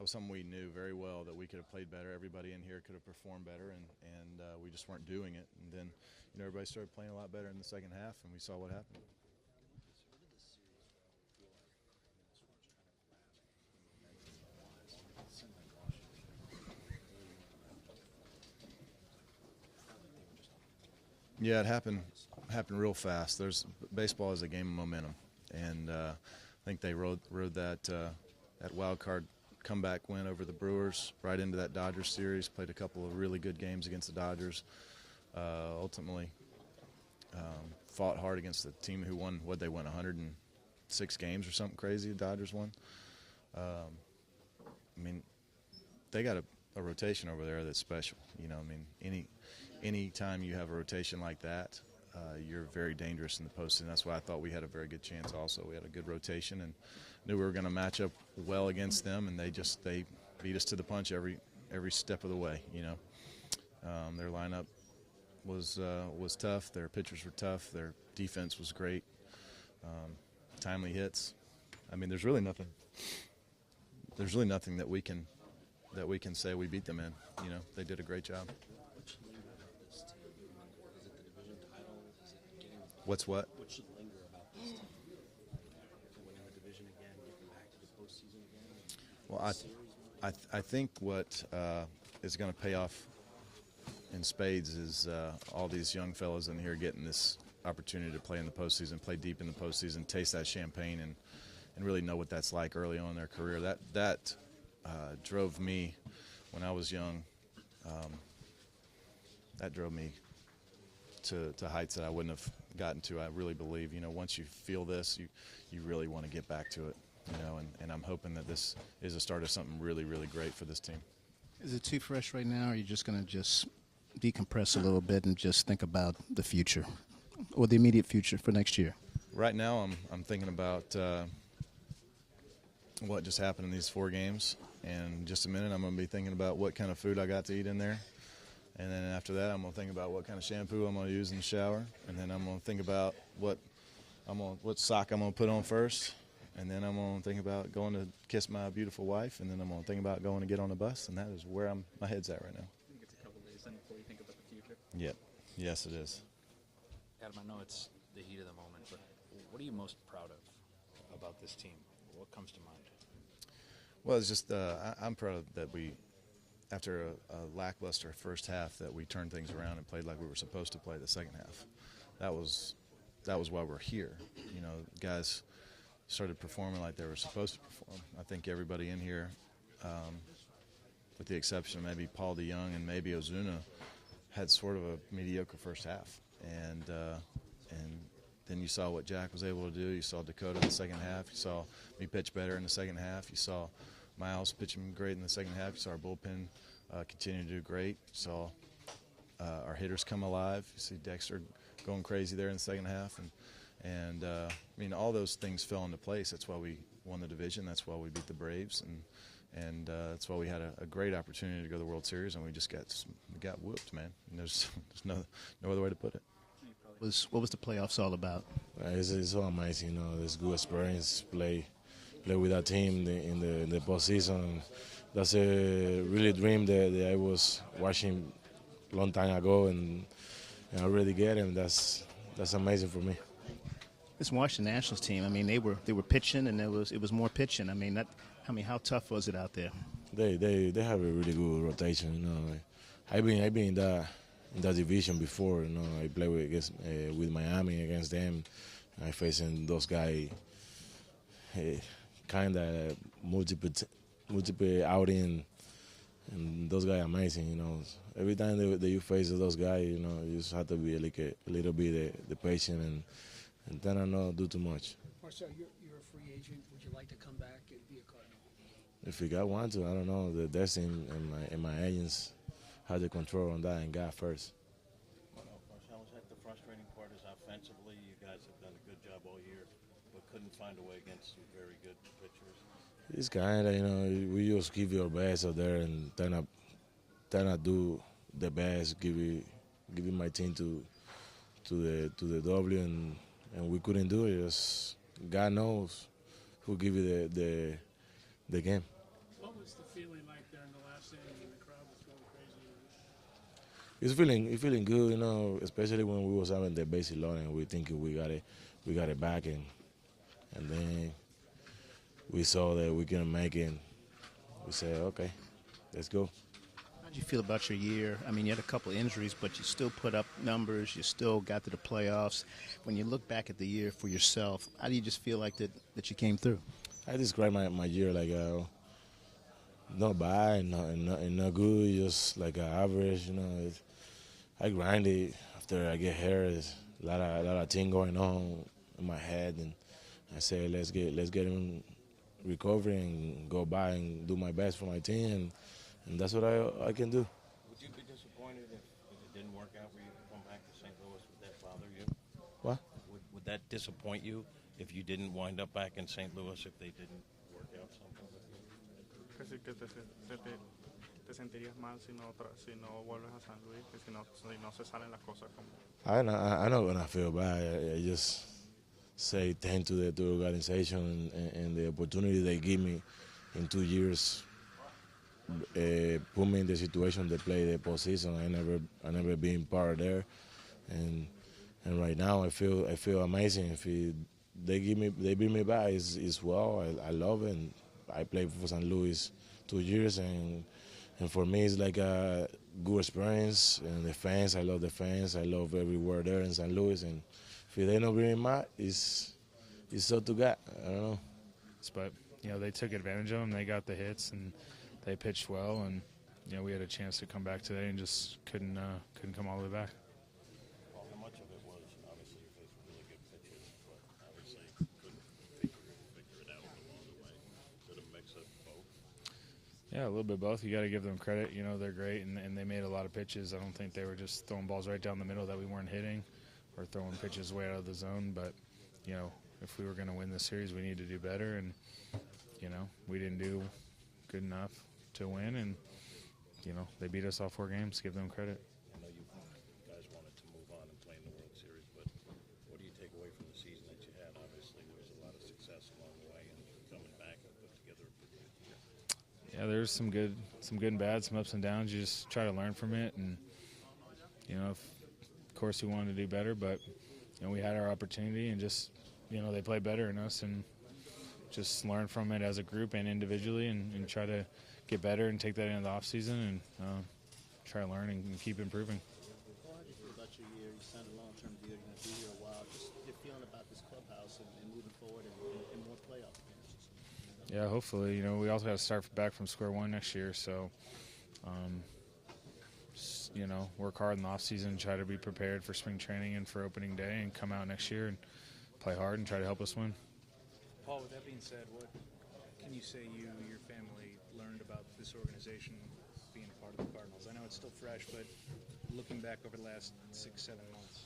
was something we knew very well that we could have played better. Everybody in here could have performed better, and we just weren't doing it. And then, everybody started playing a lot better in the second half, and we saw what happened. Yeah, it happened real fast. Baseball is a game of momentum, and I think they rode that wild card comeback win over the Brewers right into that Dodgers series. Played a couple of really good games against the Dodgers. Ultimately, fought hard against the team who won. They won 106 games or something crazy. The Dodgers won. They got a rotation over there that's special. Any time you have a rotation like that, you're very dangerous in the postseason. That's why I thought we had a very good chance also. We had a good rotation and knew we were going to match up well against them, and they beat us to the punch every step of the way. Their lineup was tough. Their pitchers were tough. Their defense was great. Timely hits. There's really nothing that we can say we beat them in. They did a great job. What's what? What should linger about this team? Winning the division again, getting back to the postseason again? Well, I think what is going to pay off in spades is all these young fellas in here getting this opportunity to play in the postseason, play deep in the postseason, taste that champagne, and really know what that's like early on in their career. That drove me when I was young. That drove me to heights that I wouldn't have gotten to. I really believe, once you feel this, you really want to get back to it, and I'm hoping that this is a start of something really, really great for this team. Is it too fresh right now, or are you just going to just decompress a little bit and just think about the future or the immediate future for next year? Right now I'm thinking about what just happened in these 4 games, and in just a minute I'm going to be thinking about what kind of food I got to eat in there. And then after that, I'm going to think about what kind of shampoo I'm going to use in the shower. And then I'm going to think about what sock I'm going to put on first. And then I'm going to think about going to kiss my beautiful wife. And then I'm going to think about going to get on a bus. And that is where my head's at right now. I think it's a couple days then before you think about the future. Yep. Yes, it is. Adam, I know it's the heat of the moment, but what are you most proud of about this team? What comes to mind? Well, it's just I'm proud that we, after a lackluster first half, that we turned things around and played like we were supposed to play the second half. That was why we're here. Guys started performing like they were supposed to perform. I think everybody in here, with the exception of maybe Paul DeYoung and maybe Ozuna, had sort of a mediocre first half. And then you saw what Jack was able to do. You saw Dakota in the second half. You saw me pitch better in the second half. You saw Miles pitching great in the second half. You saw our bullpen continue to do great. You saw our hitters come alive. You see Dexter going crazy there in the second half. And all those things fell into place. That's why we won the division. That's why we beat the Braves. And that's why we had a great opportunity to go to the World Series, and we just got whooped, man. And there's no other way to put it. What was the playoffs all about? It's all amazing, It's good experience, play with that team in the postseason. That's a really dream that I was watching a long time ago, and I already get him. That's amazing for me. This Washington Nationals team, they were pitching, and it was more pitching. How tough was it out there? They have a really good rotation, I've been in that division before, I play with Miami against them. I facing those guys, kind of multiple outing, and those guys are amazing. Every time that you face those guys, you just have to be a little bit the patient and then not do too much. Marcel, you're a free agent. Would you like to come back and be a Cardinal? If I want to, I don't know. The destiny and my agents have the control on that, and God first. Marcel, is that the frustrating part? Is offensively, you guys have done a good job all year, but couldn't find a way against some very good pitchers. It's kind of, we just give your best out there and try to do the best, give my team to the W, and we couldn't do it. Just God knows who give you the game. What was the it's feeling good, you know, especially when we was having the basic load and we thinking we got it back, and then we saw that we couldn't make it. We said, okay, let's go. How did you feel about your year? I mean, you had a couple of injuries, but you still put up numbers. You still got to the playoffs. When you look back at the year for yourself, how do you just feel like that you came through? I describe my year like not bad, not good, just like average. You know, I grinded after I get hurt. There's a lot of things going on in my head, and I said let's get in recovery and go by and do my best for my team, and that's what I can do. Would you be disappointed if it didn't work out where you come back to St. Louis? Would that bother you? What? Would that disappoint you if you didn't wind up back in St. Louis, if they didn't work out something with you? Que sí que te sentirías mal si no vuelves a San Luis, que si no se salen las cosas como. I know when I feel bad. I just say thank to the organization and the opportunity they give me in 2 years. Put me in the situation to play the postseason. I never been part of there, and right now I feel amazing. If they bring me back, it's well. I love it. And I played for St. Louis 2 years, and for me it's like a good experience. And the fans, I love the fans. I love everywhere there in St. Louis. And if they don't bring me back, it's so to God. I don't know. But they took advantage of them. They got the hits and they pitched well. And we had a chance to come back today and just couldn't come all the way back. Well, how much of it was obviously you faced really good pitchers, but obviously couldn't figure it out along the way. Is it a mix of both? Yeah, a little bit of both. You got to give them credit. They're great, and they made a lot of pitches. I don't think they were just throwing balls right down the middle that we weren't hitting or throwing pitches way out of the zone. But, if we were going to win this series, we need to do better. And, we didn't do good enough to win. And, they beat us all 4 games. Give them credit. I know you guys wanted to move on and play in the World Series, but what do you take away from the season that you had? Obviously, there was a lot of success along the way, and coming back and put together a pretty good year. Yeah, there's some good and bad, some ups and downs. You just try to learn from it, and of course we wanted to do better, but we had our opportunity, and just they played better than us, and just learn from it as a group and individually, and try to get better and take that into the off season and try to learn and keep improving. How did you feel about your year? You signed a long-term deal. You're going to be here a while. Just your feeling about this clubhouse and moving forward and more playoff appearances. Yeah, hopefully. We also got to start back from square one next year. So, just, work hard in the off season, try to be prepared for spring training and for opening day, and come out next year and play hard and try to help us win. Paul, with that being said, what can you say you and your family learned about this organization being a part of the Cardinals? I know it's still fresh, but looking back over the last 6-7 months.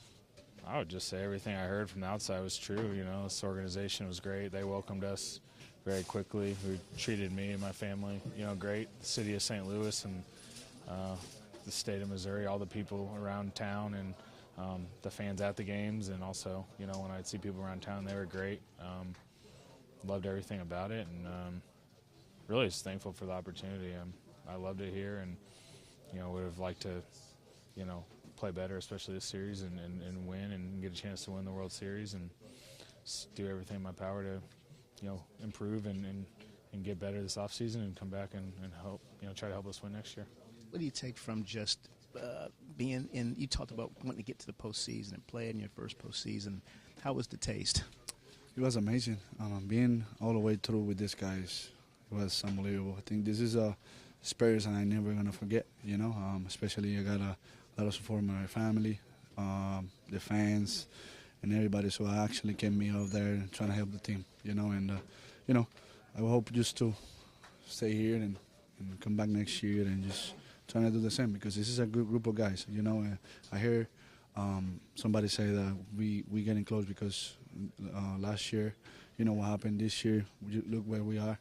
I would just say everything I heard from the outside was true. This organization was great. They welcomed us very quickly. Who treated me and my family, great. The city of St. Louis and the state of Missouri, all the people around town, and the fans at the games, and also, when I'd see people around town, they were great. Loved everything about it, and really just thankful for the opportunity. I loved it here, and would have liked to, play better, especially this series, and win and get a chance to win the World Series, and do everything in my power to, improve and get better this offseason and come back and help, try to help us win next year. What do you take from just being in? You talked about wanting to get to the postseason and play in your first postseason. How was the taste? It was amazing. Being all the way through with these guys, it was unbelievable. I think this is a experience and I'm never going to forget, especially I got a lot of support from my family, the fans, and everybody. So I actually kept me out there trying to help the team, and, I hope just to stay here and come back next year and just trying to do the same, because this is a good group of guys. I hear somebody say that we getting close because last year, what happened this year, look where we are.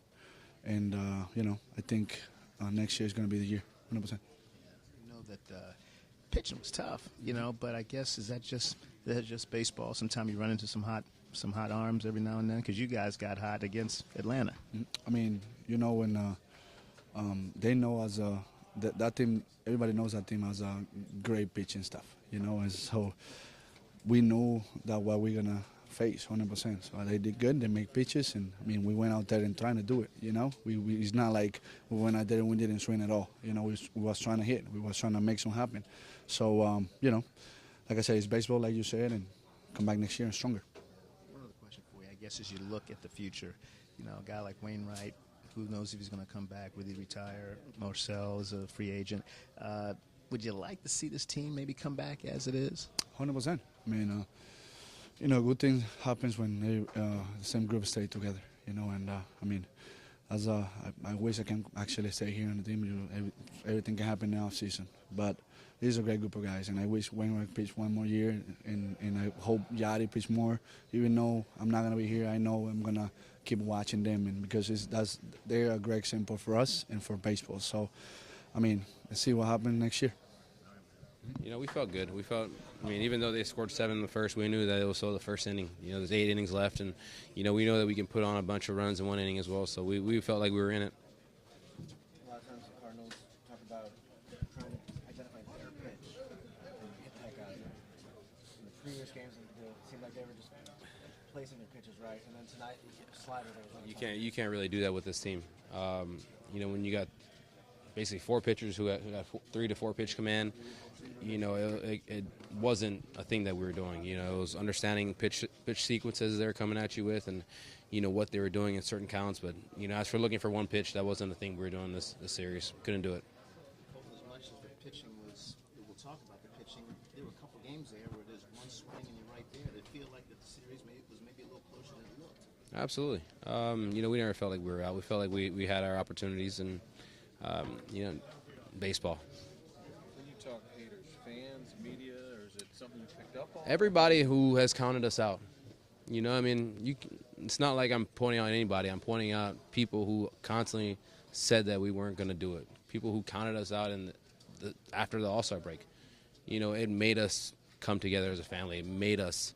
And, I think next year is going to be the year, 100%. You know that pitching was tough, but I guess is that just baseball? Sometimes you run into some hot arms every now and then, because you guys got hot against Atlanta. I mean, when they know as that team, everybody knows that team has a great pitching stuff, and so we know that what we're gonna face 100%. So they did good. They make pitches, and I mean we went out there and trying to do it. It's not like we went out there and we didn't swing at all. We was trying to hit. We was trying to make something happen. So like I said, it's baseball, like you said, and come back next year and stronger. One other question for you, I guess, as you look at the future, a guy like Wainwright, who knows if he's going to come back? Will he retire? Marcel is a free agent. Would you like to see this team maybe come back as it is? 100%. I mean, good thing happens when the same group stay together. And I mean, I wish I can actually stay here on the team. Everything can happen in the off season, but this is a great group of guys, and I wish Wainwright pitch one more year, and I hope Yadi pitch more. Even though I'm not gonna be here, I know I'm gonna keep watching them, and because they're a great example for us and for baseball. So, I mean, let's see what happens next year. We felt good. Even though they scored 7 in the first, we knew that it was still the first inning. There's 8 innings left, and we know that we can put on a bunch of runs in one inning as well. So we felt like we were in it. A lot of times the Cardinals talk about trying to identify their pitch and hit the heck out of it. In the previous games, it seemed like they were just placing their pitches right, and then tonight you hit a slider. You can't really do that with this team. When you got basically 4 pitchers who got 3 to 4 pitch command, it wasn't a thing that we were doing. It was understanding pitch sequences they're coming at you with, and what they were doing in certain counts. But as for looking for one pitch, that wasn't a thing we were doing this series. Couldn't do it. As much as the pitching was, we'll talk about the pitching. There were a couple games there where there's one swing and you're right there. Did it feel like that the series was maybe a little closer than it looked? Absolutely. We never felt like we were out. We felt like we had our opportunities, and baseball. When you talk haters, fans, media, or is it something you picked up on? Everybody who has counted us out. It's not like I'm pointing out anybody. I'm pointing out people who constantly said that we weren't going to do it. People who counted us out after the All-Star break. It made us come together as a family. It made us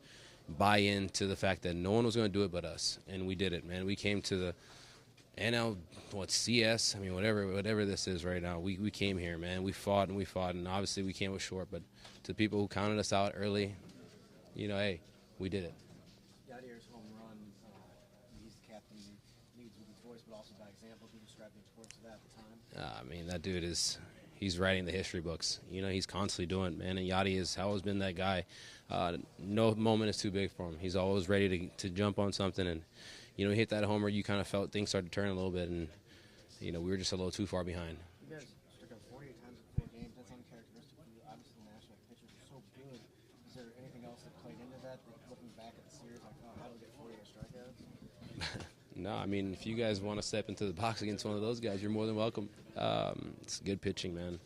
buy into the fact that no one was going to do it but us, and we did it, man. We came to the NLCS, whatever this is right now, we came here, man. We fought, and obviously we came up short. But to the people who counted us out early, hey, we did it. Yadier's home run, he's the captain. He leads with his voice, but also by example. Can you describe the importance of that at the time? That dude he's writing the history books. He's constantly doing it, man. And Yadi has always been that guy. No moment is too big for him. He's always ready to jump on something, and he hit that homer. You kind of felt things started to turn a little bit, and we were just a little too far behind. You guys struck out 48 times in 4 games. That's uncharacteristic for you. Obviously, the national pitchers are so good. Is there anything else that played into that? Looking back at the series, like, how do we get 48 strikeouts? No, if you guys want to step into the box against one of those guys, you're more than welcome. It's good pitching, man.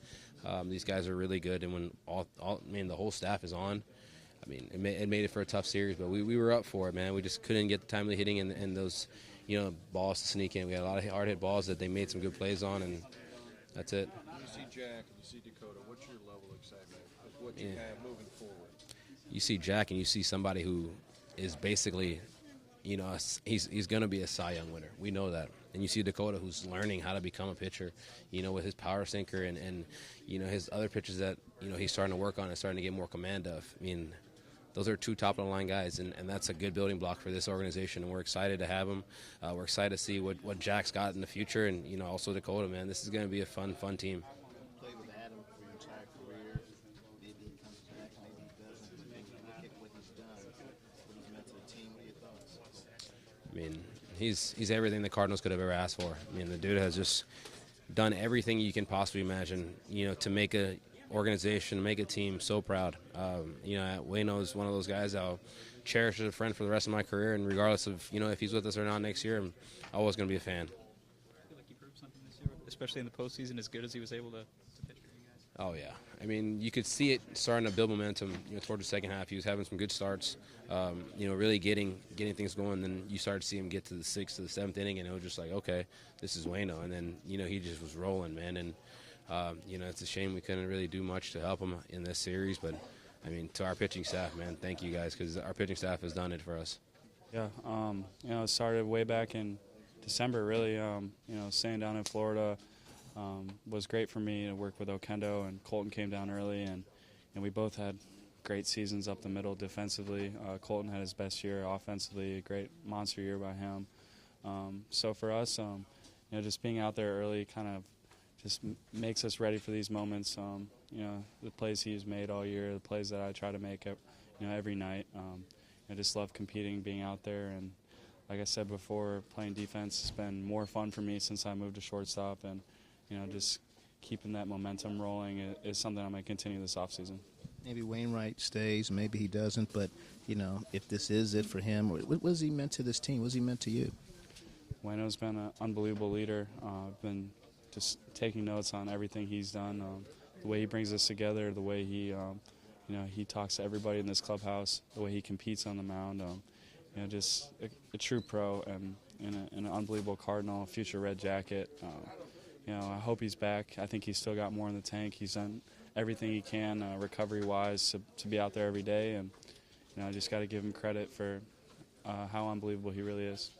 These guys are really good, and when the whole staff is on, it made it for a tough series, but we were up for it, man. We just couldn't get the timely hitting and those, balls to sneak in. We had a lot of hard hit balls that they made some good plays on, and that's it. You see Jack and you see Dakota. What's your level of excitement with what you have moving forward? You see Jack, and you see somebody who is basically, he's going to be a Cy Young winner. We know that. And you see Dakota, who's learning how to become a pitcher, with his power sinker and his other pitches that, he's starting to work on and starting to get more command of. Those are 2 top-of-the-line guys, and that's a good building block for this organization, and we're excited to have them. We're excited to see what Jack's got in the future, and, also Dakota, man. This is going to be a fun team. Played with Adam for your entire career. Maybe he comes back, maybe he doesn't. But maybe kick what he's done, what he's meant to the team. What are your thoughts? He's everything the Cardinals could have ever asked for. The dude has just done everything you can possibly imagine, to make a organization, make a team so proud. Waino is one of those guys I'll cherish as a friend for the rest of my career, and regardless of if he's with us or not next year, I'm always going to be a fan. I feel like he proved something this year, especially in the postseason, as good as he was able to pitch for you guys. Oh yeah, you could see it starting to build momentum. Toward the second half, he was having some good starts. Really getting things going. Then you started to see him get to the 6th to the 7th inning, and it was just like, okay, this is Waino. And then he just was rolling, man. And it's a shame we couldn't really do much to help him in this series. But to our pitching staff, man, thank you guys, because our pitching staff has done it for us. Yeah, it started way back in December, really. Staying down in Florida, was great for me to work with Okendo, and Colton came down early, and we both had great seasons up the middle defensively. Colton had his best year offensively, a great monster year by him. So for us, just being out there early kind of just makes us ready for these moments. The plays he's made all year, the plays that I try to make every night. I just love competing, being out there, and like I said before, playing defense has been more fun for me since I moved to shortstop, and just keeping that momentum rolling is something I'm going to continue this offseason. Maybe Wainwright stays, maybe he doesn't, but if this is it for him, what has he meant to this team? What has he meant to you? Waino's been an unbelievable leader. I've been just taking notes on everything he's done, the way he brings us together, the way he he talks to everybody in this clubhouse, the way he competes on the mound. Just a true pro and an unbelievable Cardinal, future Red Jacket. I hope he's back. I think he's still got more in the tank. He's done everything he can recovery-wise to be out there every day, and I just got to give him credit for how unbelievable he really is.